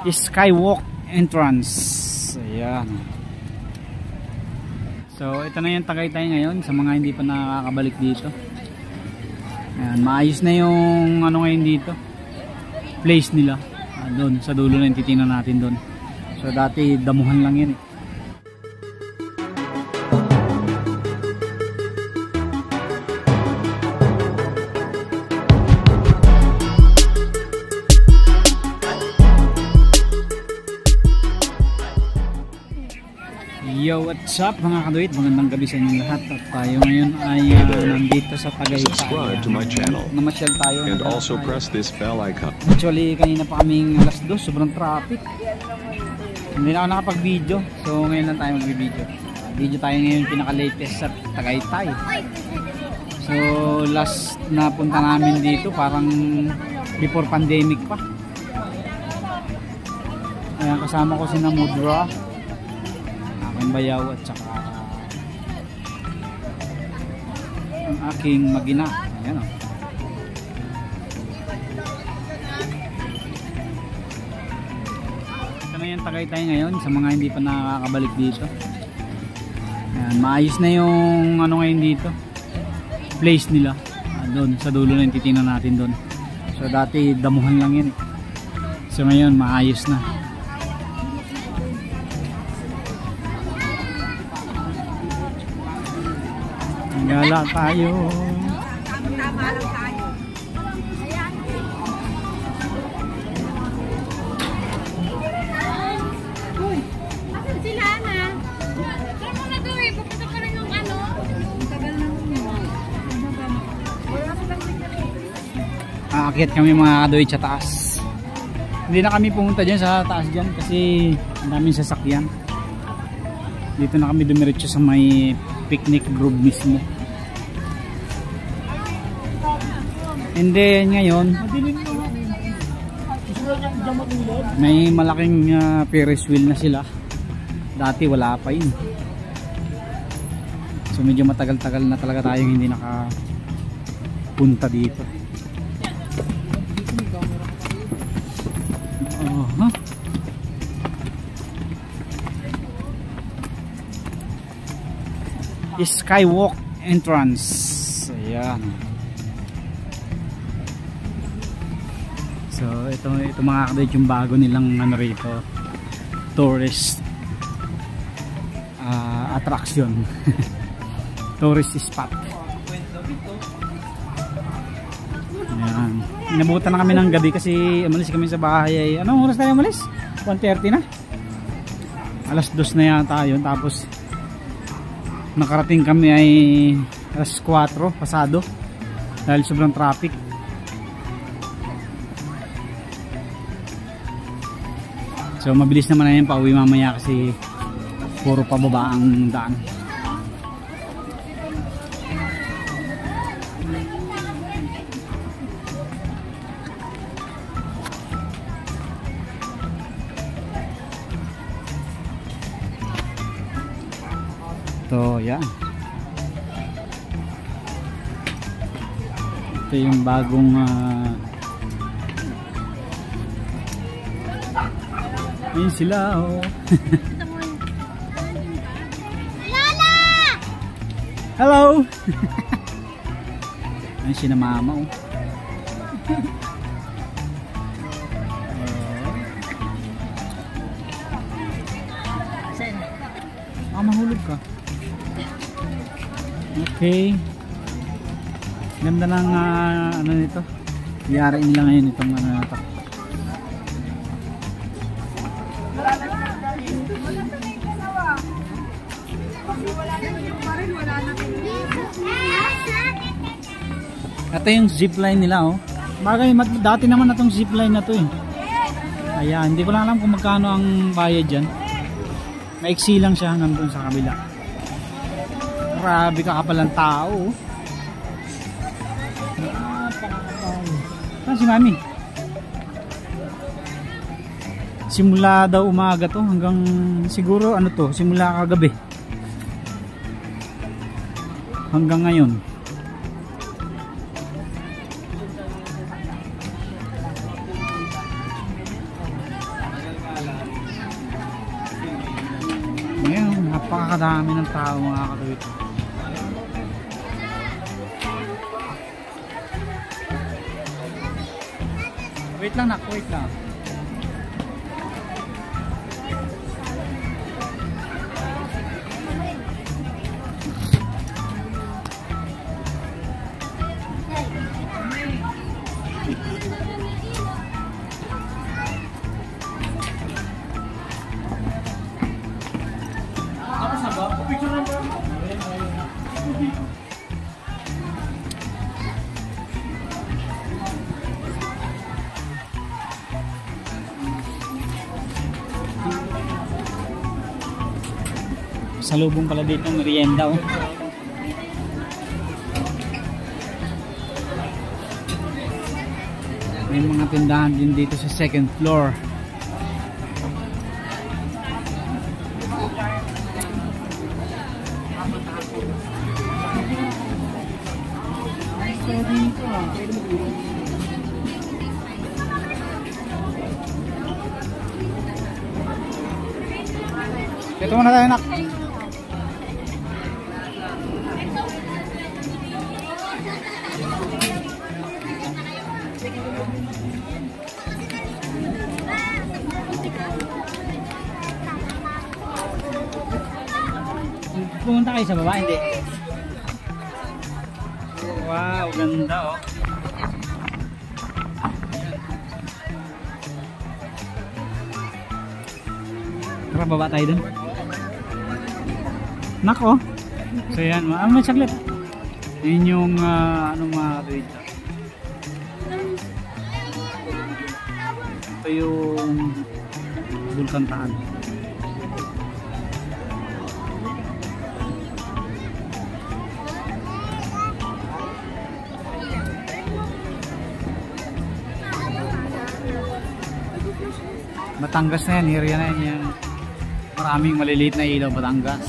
Skywalk entrance. Ayan. So ito na yung Tagaytay ngayon sa mga hindi pa nakakabalik dito. Ayan, maayos na yung ano ngayon dito, place nila. Doon sa dulo na yung titingnan natin doon. So dati damuhan lang yan eh. Yo, what's up mga kaduit? Magandang gabi sa inyong lahat. At tayo ngayon ay nandito sa Tagaytay. Subscribe to my channel. Namasyal tayo. And also press this bell icon. Actually, kanina pa kaming alas 2. Sobrang traffic. Hindi na ako nakapag-video. So, ngayon lang tayo mag-video. Video tayo ngayon pinaka-latest sa Tagaytay. So, last na punta namin dito parang before pandemic pa. Ayan, kasama ko si Namudra, ang bayaw at saka ang aking magina. Ayan o. Ito na yung Tagaytay ngayon sa mga hindi pa nakakabalik dito. Ayan, maayos na yung ano ngayon dito, place nila. Doon sa dulo na yung titingnan natin doon. So dati damuhan lang yan eh. So ngayon maayos na. Gala tayo. Tama lang tayo. Ayan. Uy, asan sila na? Saan mo na gawin? Pupunta ka rin ng ano? Tagal na mo. Wala silang tignan. Aakyat kami mga kaduit sa taas. Hindi na kami pumunta dyan sa taas dyan kasi ang daming sasakyan. Dito na kami dumiretso sa may picnic grove mismo. And then ngayon may malaking Ferris wheel na sila. Dati wala pa yun. So medyo matagal-tagal na talaga tayong hindi nakapunta dito. Skywalk entrance. Ayan. So ito mga kaduit yung bago nilang ano rito, tourist attraction. Tourist spot. Ayan. Inabutan na kami ng gabi kasi umalis kami sa bahay ay, anong oras tayo umalis? 1:30 na. Alas 2 na yata yun. Tapos nakarating kami ay alas 4 pasado dahil sobrang traffic. So mabilis naman na yan pauwi mamaya kasi puro pababa ang daan. So yan. Ito yung bagong ayun sila oh. Lola! Hello! Ayun si na mama oh. Mahulog ka. Okay. Ganda ng ano nito. Yari nila ngayon itong ano nito. Ito yung zipline nila oh. Bagay dati naman na itong zipline na to eh. Ayan, hindi ko lang alam kung magkano ang bayad dyan. Maiksi lang siya hanggang doon sa kabila. Grabe kakapalang tao. Saan si Mami? Simula daw umaga to hanggang siguro ano to, simula kagabi hanggang ngayon. Napakakadami ng tao mga katuwid. Wait lang nak, wait lang. Salubong pala dito ng merienda oh. May mga tindahan din dito sa second floor. Ito muna tayo nak. Pumunta kayo sa baba, hindi? Wow, ganda oh. Tara, baba tayo dun. Nako. So yan, may saglit. Yun yung ano mga katuwid. Ito yung Bulkantahan. Batangas na yan, area na yan. Maraming maliliit na ilaw, Batangas.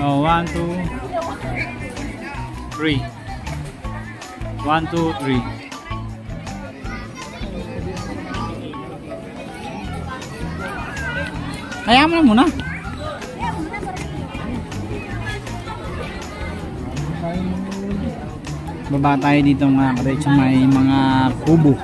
Oh, 1, 2, 3. 1, 2, 3. Kaya mo na muna. Baba tayo dito mga katuwid, may mga kubo.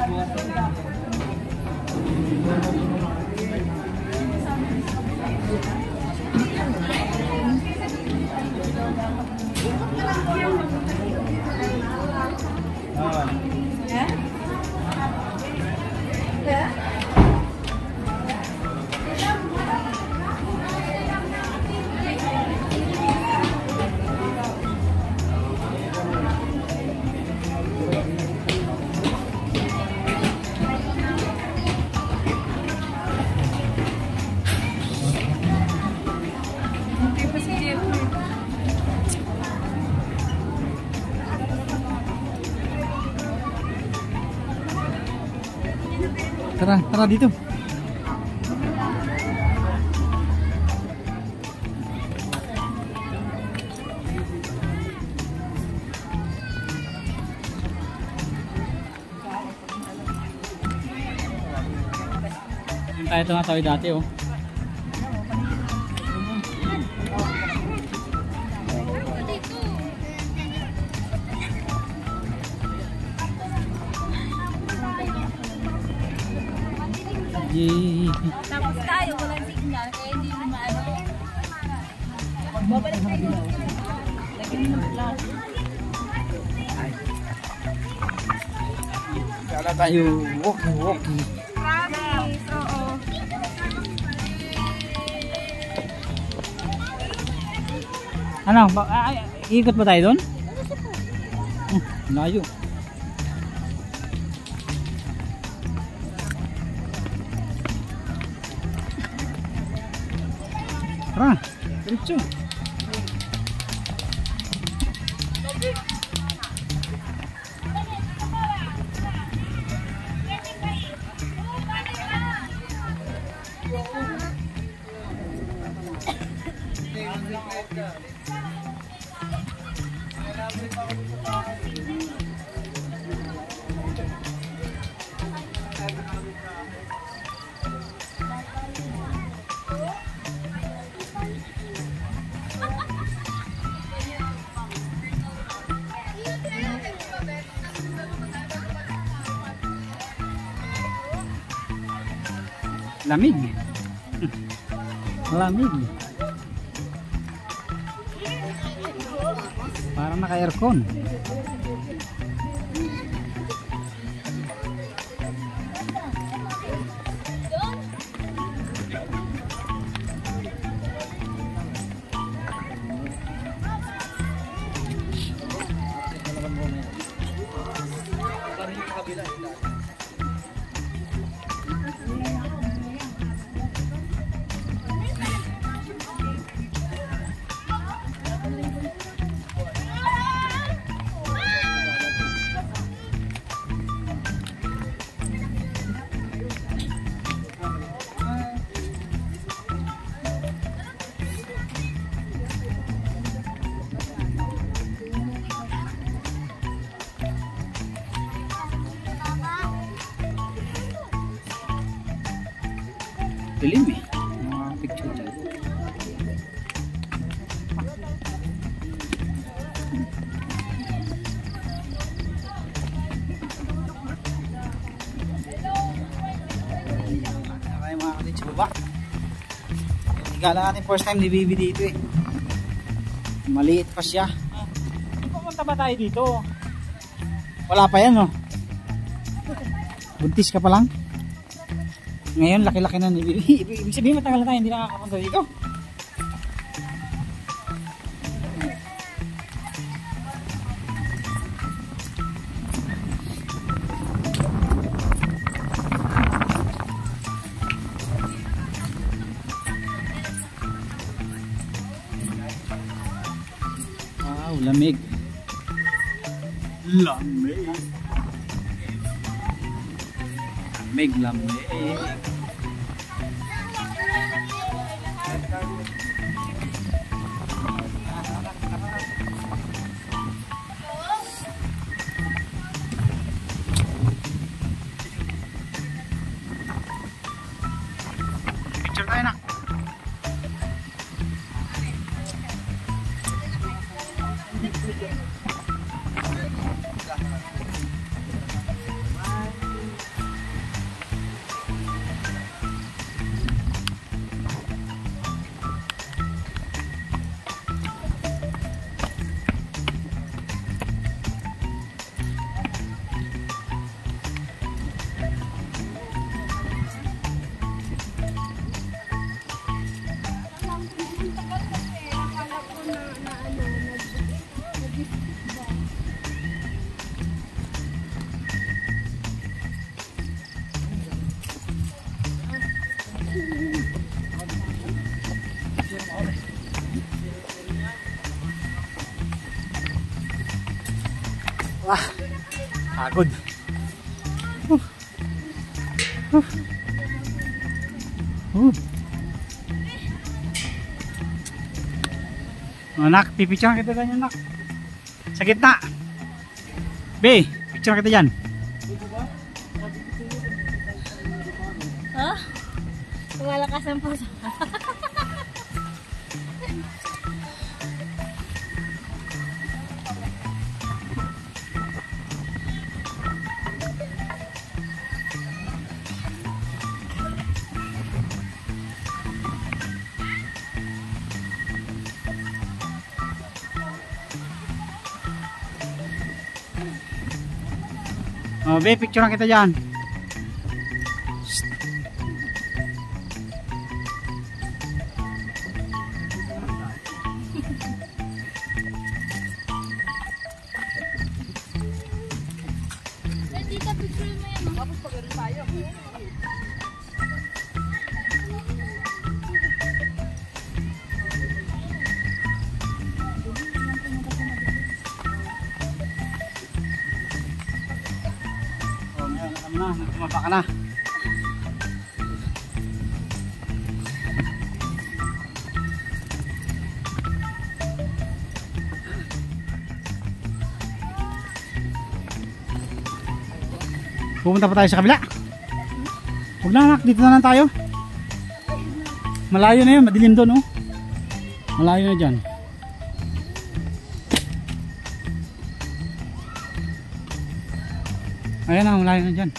Tara, tara dito. Tayo tumatawid dati oh. Tapos tayo, walang signal, kaya hindi mo maano. Babalik tayo. Lagyan mo ng flash. Kala tayo walkie. Promise, oo. Ano? Ikot ba tayo doon? Layo. Tara, diretso. Lamig. Lamig. Parang naka-aircon. Dilim eh. Mga picture dyan. Kaya mga kapatid sa baba. Higala natin first time ni Bibi dito eh. Maliit pa siya. Pumunta ba tayo dito? Wala pa yan no? Buntis ka pa lang? Ngayon, laki-laki na ni Bibi. Ibig sabihin, matagal na tayo hindi nakakapunta dito. Wow, lamig. Lamig. Lamig. Picture tayo na. Wah, pagod. Anak, pipicture kita dyan, anak. Sa gitna. Be, picture kita dyan. Ha? Lumalakas ang puso. Oh, be, picture kita dyan. Dito, picture mo yan. Tapos pag-aral tayo. Na, tumaba ka na. Pupunta pa tayo sa kabila. Huwag na anak, dito na lang tayo. Malayo na yun, madilim doon oh. Malayo na dyan. Ayan na, malayo na dyan.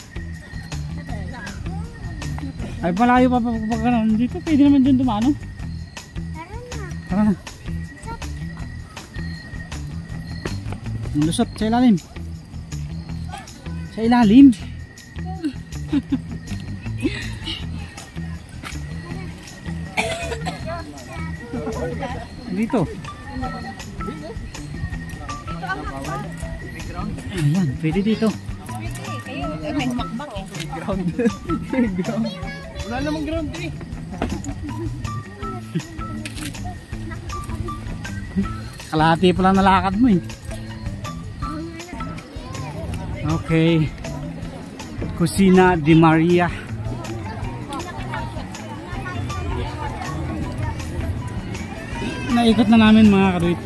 Ay malayo pa pag gano'n. Dito pwede naman dyan dumano. Tara na. Ang lusot sa ilalim. Sa ilalim. Dito. Ayan, pwede dito. May makbak eh. Ground. Ground. Wala namang ground eh. Kalahati pala nalakad mo eh. Okay. Kusina di Maria. Naikot na namin mga kaduit.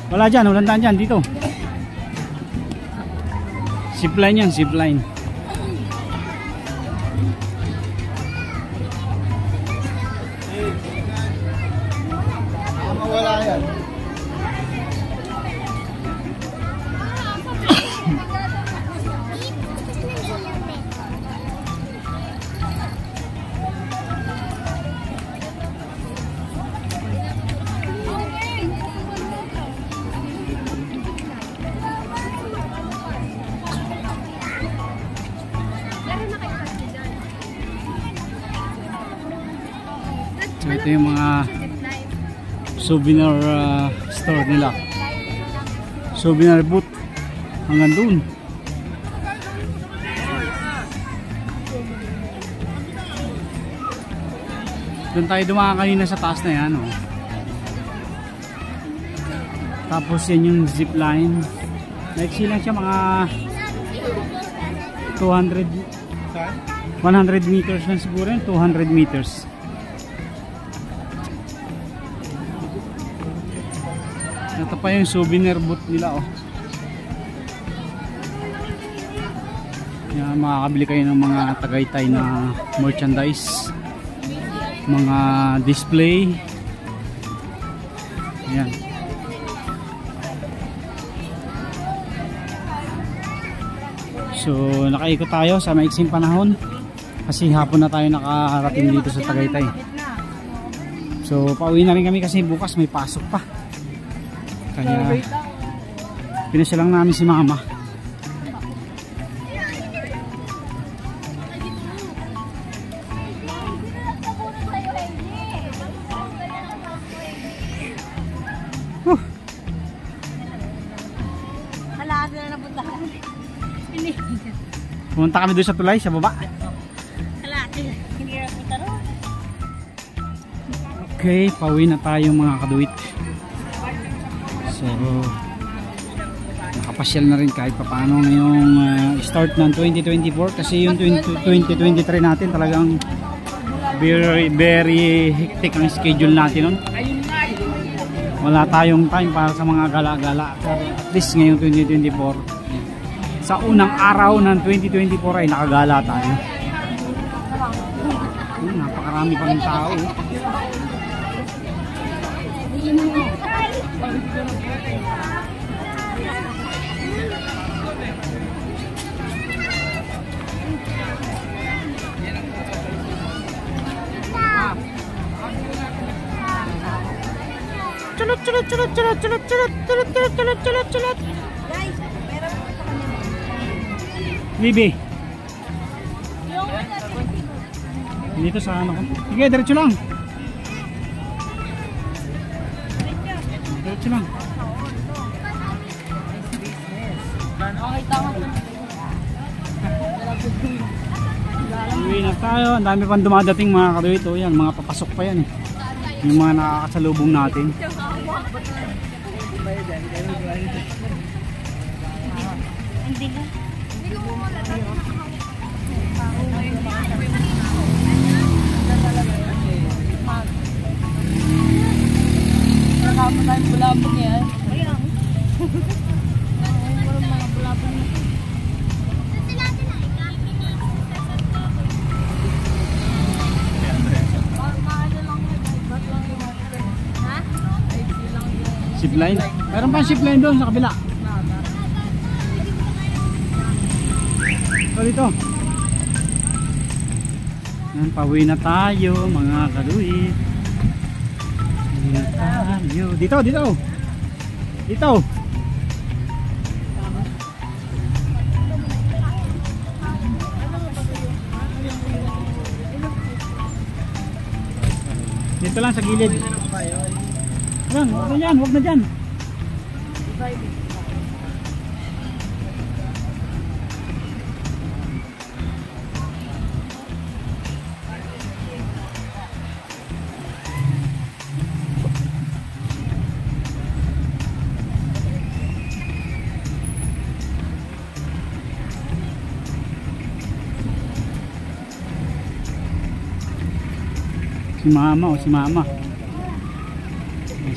Wala dyan, walang daan dyan, dito. Zipline yan, zipline. Wala yan. So ito yung mga souvenir store nila. Souvenir booth hanggang doon. Doon tayo dumaan kanina sa taas na yan oh. Tapos yan yung zipline. Naiksi lang siya mga 100 meters lang siguro yun. 200 meters. Ito pa yung souvenir booth nila oh. Yan, makakabili kayo ng mga Tagaytay na merchandise, mga display. Yan. So nakaikot tayo sa maiksing panahon kasi hapon na tayo nakarating dito sa Tagaytay. So pauwi na rin kami kasi bukas may pasok pa. Kaya pinasya lang namin si mama. Malaki na napuntahan. Pumunta kami doon sa tulay, sa baba. Malaki. Hindi na punta ron. Okay, pauwi na tayo mga kaduit. So nakapasyal na rin kahit paano ngayong start ng 2024 kasi yung 2023 natin talagang very hectic ang schedule natin nun. Wala tayong time para sa mga gala-gala. Pero at least ngayong 2024 sa unang araw ng 2024 ay nakagala tayo. Napakarami pa rin tao eh. Chulot chulot chulot chulot chulot chulot chulot chulot chulot chulot chulot. Guys, meron pa sa kanya. Bibi. Dito sa ano ko. Sige, diretso lang. Diretso lang. Okay, tama. Uwi na tayo. Ang dami pang dumadating mga kaduito. Yan, mga papasok pa yan eh. Yung mga nakakasalubong natin. Hindi na. bulabog yan. Ayun. Walang mga bulabog. Zipline? Meron pa zipline doon sa kabila. So dito. Yan, pauwi na tayo mga kaduit. Pauwi na tayo. Dito, dito. Dito. Dito lang sa gilid. Yan, huwag na dyan, huwag na dyan. Si mama o si mama.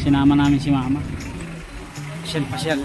Sinama namin si mama. Pasyal.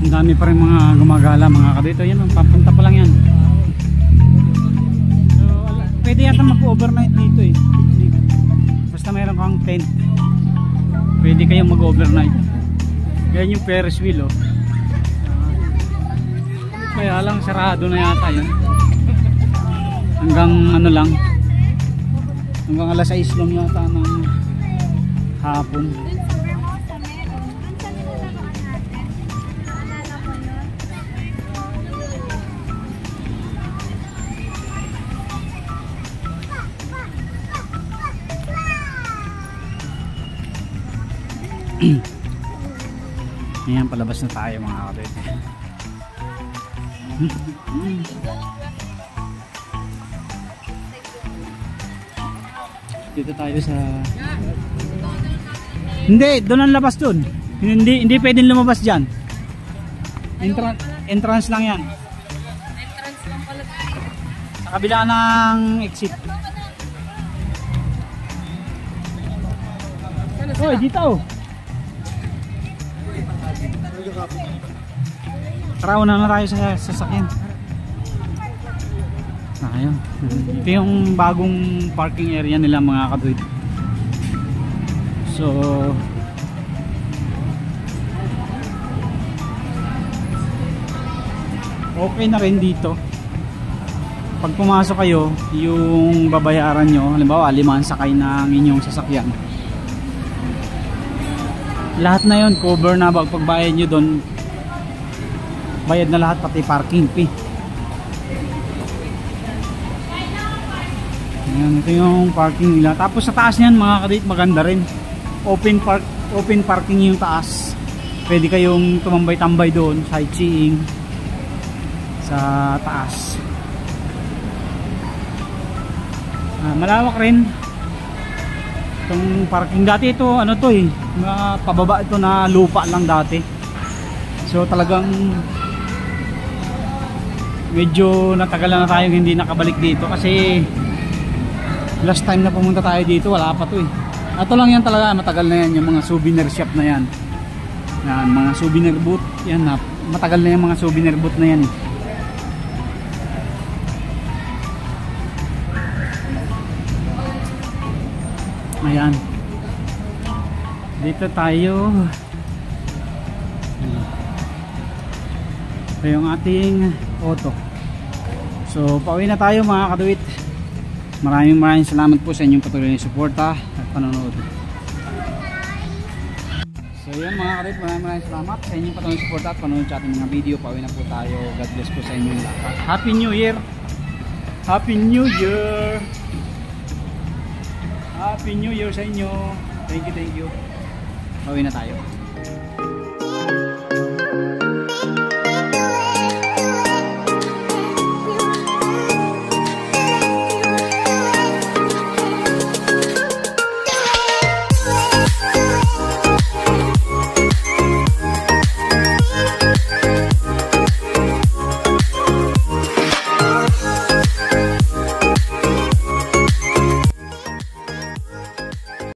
Ang dami pa rin mga gumagala mga kadito. Yan, papunta pa lang yan. So, pwede yata mag-overnight dito eh. Basta mayroon kang tent, pwede kayong mag-overnight. Yan yung Ferris wheel oh. Kaya lang sarado na yata yun. Hanggang ano lang, hanggang alas 6 lang yata ng hapon. Ayan, palabas na tayo mga kapatid. Dito tayo sa... Hindi, doon ang labas doon. Hindi pwedeng lumabas dyan. Entrance lang yan. Entrance lang pala. Sa kabila ng exit. Hoy, dito. Tara, una na tayo sa sasakyan. Ayun. Ito yung bagong parking area nila mga kabrid. So okay na rin dito. Pag pumasok kayo, yung babayaran nyo, halimbawa 5 sakay ng inyong sasakyan, lahat na yun cover na. Pagbayad nyo doon, bayad na lahat, pati parking fee. Ayan, ito yung parking nila. Tapos sa taas niyan mga kadit, maganda rin. Open parking yung taas. Pwede kayong tumambay-tambay doon, sightseeing sa taas. Malawak rin itong parking. Dati ito ano to eh, pababa ito na lupa lang dati. So talagang medyo natagalan na tayong hindi nakabalik dito kasi last time na pumunta tayo dito wala pa to eh. Ito lang yan talaga, matagal na yan, yung mga souvenir shop na yan. Yan, mga souvenir booth yan, matagal na yung mga souvenir booth na yan eh. Ayan, dito tayo. Ito yung ating auto. So pauwi na tayo mga kaduit. Maraming salamat po sa inyong patuloy na suporta at panonood. So yun mga kaduit, maraming salamat sa inyong patuloy na suporta at panonood sa ating mga video. Pauwi na po tayo. God bless po sa inyong lahat. Happy New Year! Happy New Year! Happy New Year sa inyo! Thank you. Pauwi na tayo.